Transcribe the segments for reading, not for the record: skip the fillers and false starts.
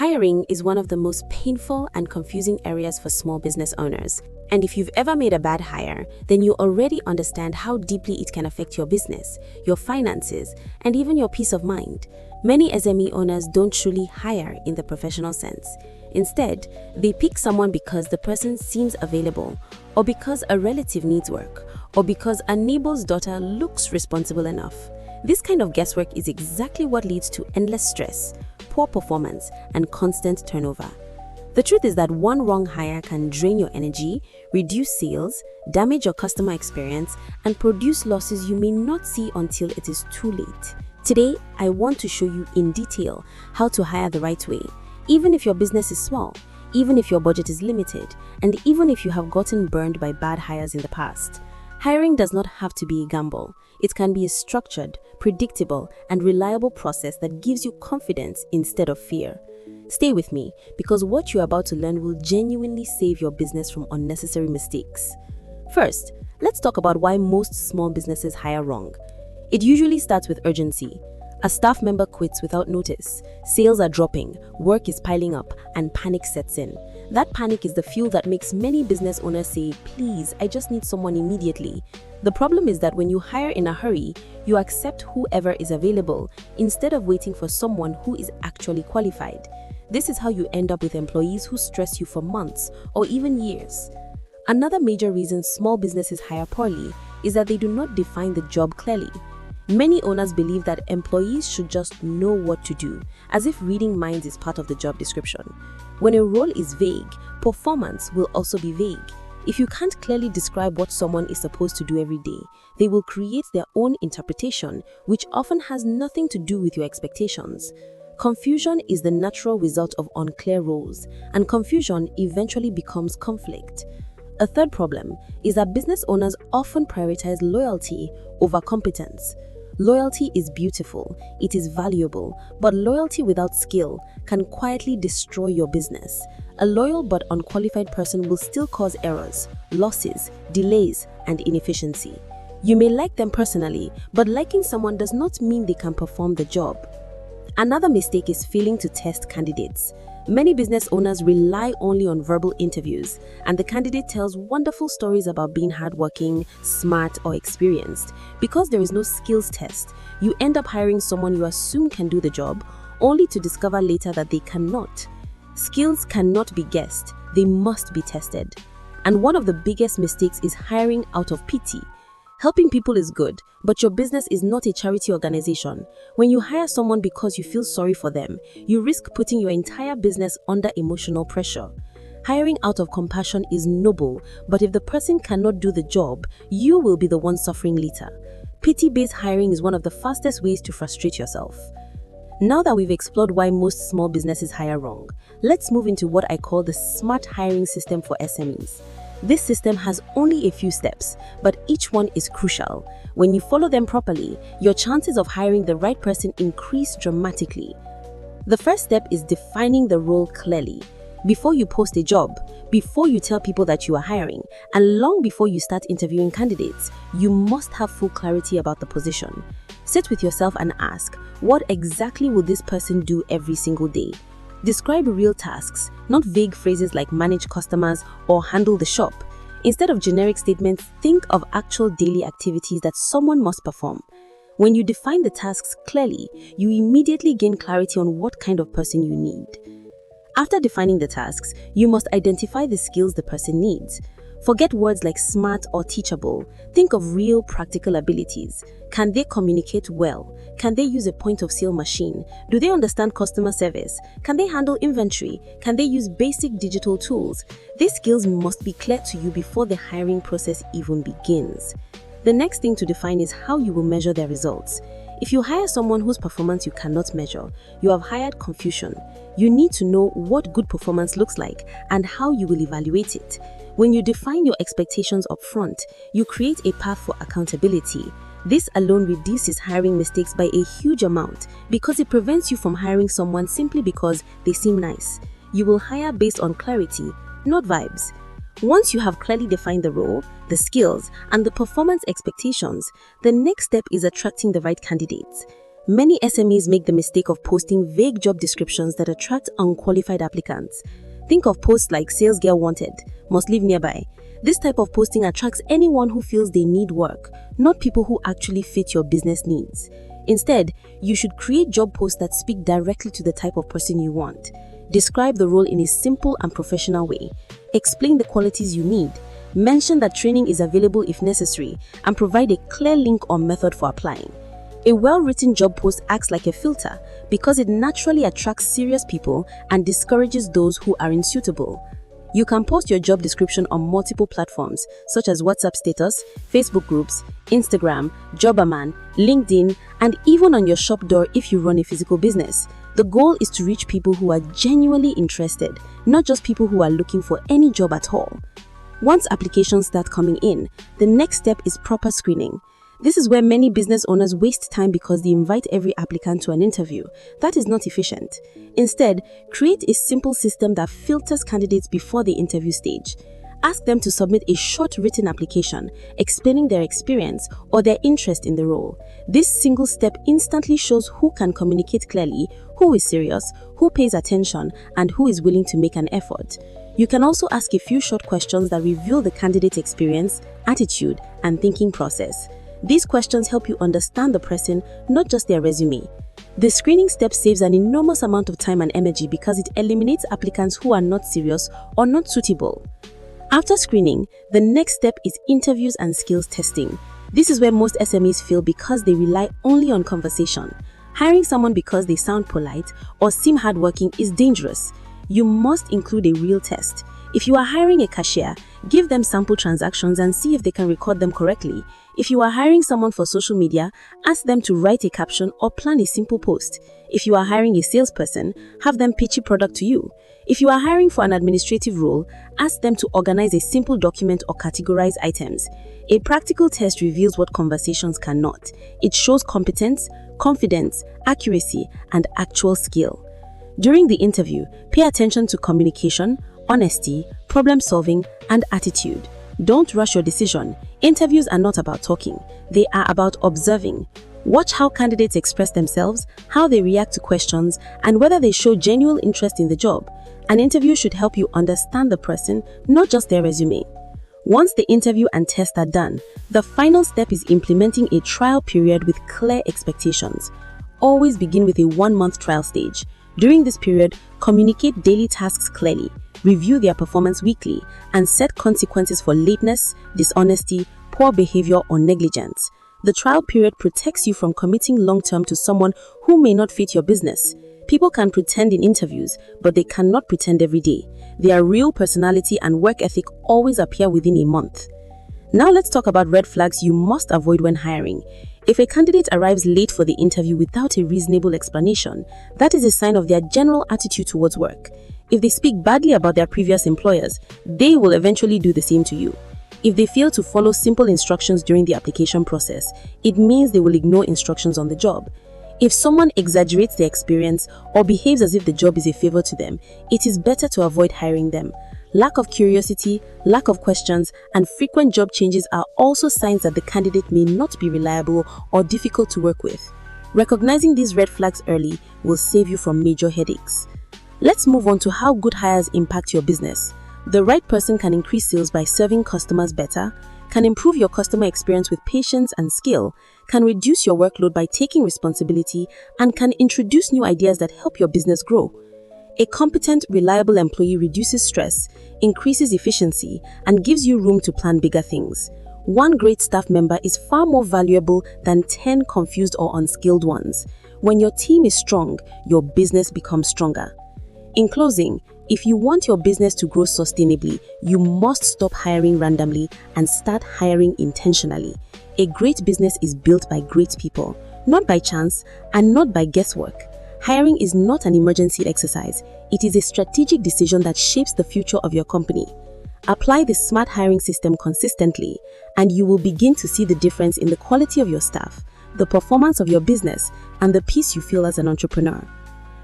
Hiring is one of the most painful and confusing areas for small business owners. And if you've ever made a bad hire, then you already understand how deeply it can affect your business, your finances, and even your peace of mind. Many SME owners don't truly hire in the professional sense. Instead, they pick someone because the person seems available, or because a relative needs work, or because a neighbor's daughter looks responsible enough. This kind of guesswork is exactly what leads to endless stress, poor performance, and constant turnover. The truth is that one wrong hire can drain your energy, reduce sales, damage your customer experience, and produce losses you may not see until it is too late. Today, I want to show you in detail how to hire the right way, even if your business is small, even if your budget is limited, and even if you have gotten burned by bad hires in the past. Hiring does not have to be a gamble. It can be a structured, predictable, and reliable process that gives you confidence instead of fear. Stay with me, because what you're about to learn will genuinely save your business from unnecessary mistakes. First, let's talk about why most small businesses hire wrong. It usually starts with urgency. A staff member quits without notice, sales are dropping, work is piling up, and panic sets in. That panic is the fuel that makes many business owners say, "Please, I just need someone immediately." The problem is that when you hire in a hurry, you accept whoever is available instead of waiting for someone who is actually qualified. This is how you end up with employees who stress you for months or even years. Another major reason small businesses hire poorly is that they do not define the job clearly. Many owners believe that employees should just know what to do, as if reading minds is part of the job description. When a role is vague, performance will also be vague. If you can't clearly describe what someone is supposed to do every day, they will create their own interpretation, which often has nothing to do with your expectations. Confusion is the natural result of unclear roles, and confusion eventually becomes conflict. A third problem is that business owners often prioritize loyalty over competence. Loyalty is beautiful, it is valuable, but loyalty without skill can quietly destroy your business. A loyal but unqualified person will still cause errors, losses, delays, and inefficiency. You may like them personally, but liking someone does not mean they can perform the job. Another mistake is failing to test candidates. Many business owners rely only on verbal interviews, and the candidate tells wonderful stories about being hardworking, smart, or experienced. Because there is no skills test, you end up hiring someone you assume can do the job, only to discover later that they cannot. Skills cannot be guessed, they must be tested. And one of the biggest mistakes is hiring out of pity. Helping people is good, but your business is not a charity organization. When you hire someone because you feel sorry for them, you risk putting your entire business under emotional pressure. Hiring out of compassion is noble, but if the person cannot do the job, you will be the one suffering later. Pity-based hiring is one of the fastest ways to frustrate yourself. Now that we've explored why most small businesses hire wrong, let's move into what I call the smart hiring system for SMEs. This system has only a few steps, but each one is crucial. When you follow them properly, your chances of hiring the right person increase dramatically. The first step is defining the role clearly. Before you post a job, before you tell people that you are hiring, and long before you start interviewing candidates, you must have full clarity about the position. Sit with yourself and ask, what exactly will this person do every single day? Describe real tasks, not vague phrases like manage customers or handle the shop. Instead of generic statements, think of actual daily activities that someone must perform. When you define the tasks clearly, you immediately gain clarity on what kind of person you need. After defining the tasks, you must identify the skills the person needs. Forget words like smart or teachable. Think of real practical abilities. Can they communicate well? Can they use a point-of-sale machine? Do they understand customer service? Can they handle inventory? Can they use basic digital tools? These skills must be clear to you before the hiring process even begins. The next thing to define is how you will measure their results. If you hire someone whose performance you cannot measure, you have hired confusion. You need to know what good performance looks like and how you will evaluate it. When you define your expectations up front, you create a path for accountability. This alone reduces hiring mistakes by a huge amount because it prevents you from hiring someone simply because they seem nice. You will hire based on clarity, not vibes. Once you have clearly defined the role, the skills, and the performance expectations, the next step is attracting the right candidates. Many SMEs make the mistake of posting vague job descriptions that attract unqualified applicants. Think of posts like "Sales Girl Wanted," "Must live nearby." This type of posting attracts anyone who feels they need work, not people who actually fit your business needs. Instead, you should create job posts that speak directly to the type of person you want. Describe the role in a simple and professional way. Explain the qualities you need. Mention that training is available if necessary, and provide a clear link or method for applying. A well-written job post acts like a filter because it naturally attracts serious people and discourages those who are unsuitable. You can post your job description on multiple platforms such as WhatsApp status, Facebook groups, Instagram, Jobberman, LinkedIn, and even on your shop door if you run a physical business. The goal is to reach people who are genuinely interested, not just people who are looking for any job at all. Once applications start coming in, the next step is proper screening. This is where many business owners waste time because they invite every applicant to an interview. That is not efficient. Instead, create a simple system that filters candidates before the interview stage. Ask them to submit a short written application explaining their experience or their interest in the role. This single step instantly shows who can communicate clearly, who is serious, who pays attention, and who is willing to make an effort. You can also ask a few short questions that reveal the candidate's experience, attitude, and thinking process. These questions help you understand the person, not just their resume. The screening step saves an enormous amount of time and energy because it eliminates applicants who are not serious or not suitable. After screening, the next step is interviews and skills testing. This is where most SMEs fail because they rely only on conversation. Hiring someone because they sound polite or seem hardworking is dangerous. You must include a real test. If you are hiring a cashier, give them sample transactions and see if they can record them correctly. If you are hiring someone for social media, ask them to write a caption or plan a simple post. If you are hiring a salesperson, have them pitch a product to you. If you are hiring for an administrative role, ask them to organize a simple document or categorize items. A practical test reveals what conversations cannot. It shows competence, confidence, accuracy, and actual skill. During the interview, pay attention to communication, honesty, problem solving, and attitude. Don't rush your decision. Interviews are not about talking. They are about observing. Watch how candidates express themselves, how they react to questions, and whether they show genuine interest in the job. An interview should help you understand the person, not just their resume. Once the interview and test are done, the final step is implementing a trial period with clear expectations. Always begin with a 1-month trial stage. During this period, communicate daily tasks clearly, review their performance weekly, and set consequences for lateness, dishonesty, poor behavior, or negligence. The trial period protects you from committing long-term to someone who may not fit your business. People can pretend in interviews, but they cannot pretend every day. Their real personality and work ethic always appear within a month. Now let's talk about red flags you must avoid when hiring. If a candidate arrives late for the interview without a reasonable explanation, that is a sign of their general attitude towards work. If they speak badly about their previous employers, they will eventually do the same to you. If they fail to follow simple instructions during the application process, it means they will ignore instructions on the job. If someone exaggerates their experience or behaves as if the job is a favor to them, it is better to avoid hiring them. Lack of curiosity, lack of questions, and frequent job changes are also signs that the candidate may not be reliable or difficult to work with. Recognizing these red flags early will save you from major headaches. Let's move on to how good hires impact your business. The right person can increase sales by serving customers better, can improve your customer experience with patience and skill, can reduce your workload by taking responsibility, and can introduce new ideas that help your business grow. A competent, reliable employee reduces stress, increases efficiency, and gives you room to plan bigger things. One great staff member is far more valuable than 10 confused or unskilled ones. When your team is strong, your business becomes stronger. In closing, if you want your business to grow sustainably, you must stop hiring randomly and start hiring intentionally. A great business is built by great people, not by chance and not by guesswork. Hiring is not an emergency exercise. It is a strategic decision that shapes the future of your company. Apply the smart hiring system consistently, and you will begin to see the difference in the quality of your staff, the performance of your business, and the peace you feel as an entrepreneur.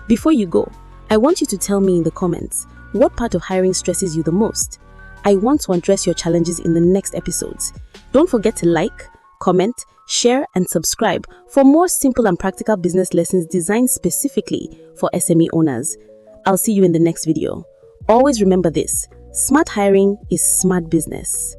Before you go, I want you to tell me in the comments, what part of hiring stresses you the most? I want to address your challenges in the next episodes. Don't forget to like, comment, share, and subscribe for more simple and practical business lessons designed specifically for SME owners. I'll see you in the next video. Always remember this: smart hiring is smart business.